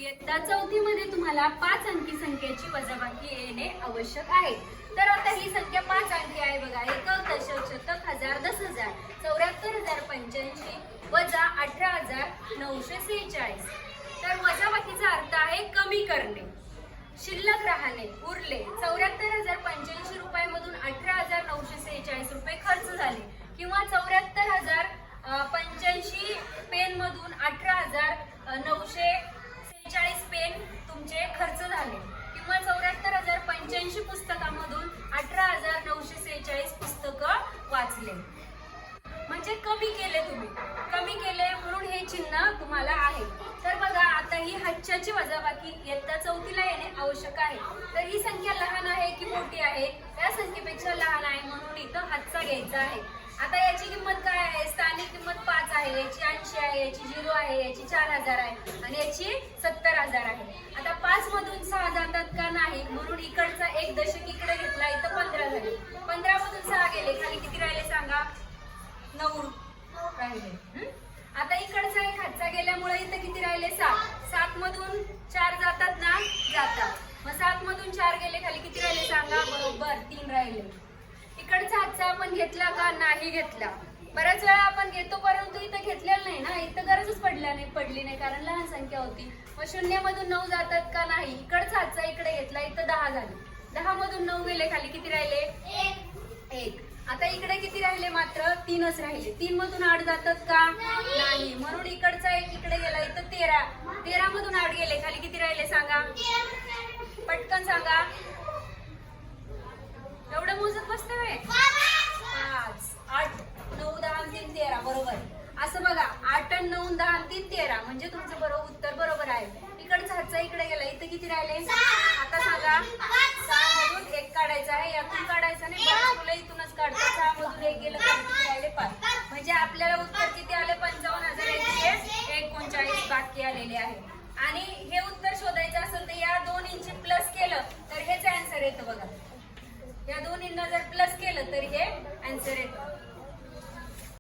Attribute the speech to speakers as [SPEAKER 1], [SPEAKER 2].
[SPEAKER 1] इयत्ता चौथीमध्ये तुम्हाला 5 अंकी संख्येची वजाबाकी येणे आवश्यक आहे। तर आता ही संख्या 5 अंकी आहे बघा। एकक, दशक, शतक, हजार, 10,000, 74,085 वजा 18,946। तर वजाबाकीचा अर्थ आहे कमी करणे, शिल्लक राहणे, उरले। 74,085 रुपयामधून 18,946 रुपये खर्च झाले किंवा 74,085 पेन मधून 18,946 पेन तुमचे खर्च झाले किंवा 74,085 पुस्तकामधून 18,946 पुस्तकं वाचले। म्हणजे कमी केले, तुम्ही कमी केले म्हणून हे चिन्ह तुम्हाला आहे। तर बघा आता ही हातच्याची वजाबाकी इयत्ता चौथीला येणे आवश्यक आहे। तर ही संख्या लहान आहे की मोठी आहे? या संख्येपेक्षा लहान आहे म्हणून इथं हातचा घ्यायचा आहे। आता याची किंमत काय आहे? स्थानिक किंमत 5 आहे, याची 80 आहे, याची 0 आहे, याची 4,000 आहे आणि याची 70,000 आहे। आता 5 मधून 6 जातात का नाही म्हणून इकडचा एक दशक इकडे घेतला, इथं 15 झाले। 15 मधून 6 गेले, खाली किती राहिले सांगा? 9 राहिले। आता इकडचा एक हातचा गेल्यामुळे इथं किती राहिले? 7। 7 मधून 4 जातात ना? जातात। मग 7 मधून 4 गेले, खाली किती राहिले सांगा? बरोबर 3 राहिले। इकडचा हातचा आपण घेतला का? नाही घेतला। बऱ्याच वेळा आपण घेतो परंतु इथं घेतलेलं नाही ना, इथं गरजच पडली नाही कारण लहान संख्या होती। मग 0 मधून 9 जातात का नाही? इकडचा हातचा इकडे घेतला, इथं 10 झाले। 10 मधून 9 गेले, खाली किती राहिले? 1। आता इकडे किती राहिले? मात्र 3च राहिले। 3 मधून 8 जातात का? नाही, म्हणून इकडचा एक इकडे गेला, इथं 13। 13 मधून 8 गेले, खाली किती राहिले सांगा? पटकन सांगा, एवढं मोजत बसतोय? 5, 8, 9, 10, 3, 13 बरोबर। असं बघा 8, 9, 10, 3, 13 म्हणजे तुमचं बरोबर उत्तर बरोबर आहे। इकडचा हातचा इकडे गेला, इथं किती राहिले? आता सांगा, 6 मधून 1 काढायचा आहे, यातून काढायचं नाही, बरं तुला इथूनच काढतो। 6 मधून 1 गेलं तर किती राहिले? 5। म्हणजे आपल्याला उत्तर किती आले? 55,139 बाकी आलेले आहे। आणि हे उत्तर शोधायचं असेल तर या 2 इंची प्लस केलं तर हेच आन्सर येतं बघा। या 2 इंना जर प्लस केलं तर हे आन्सर येतं।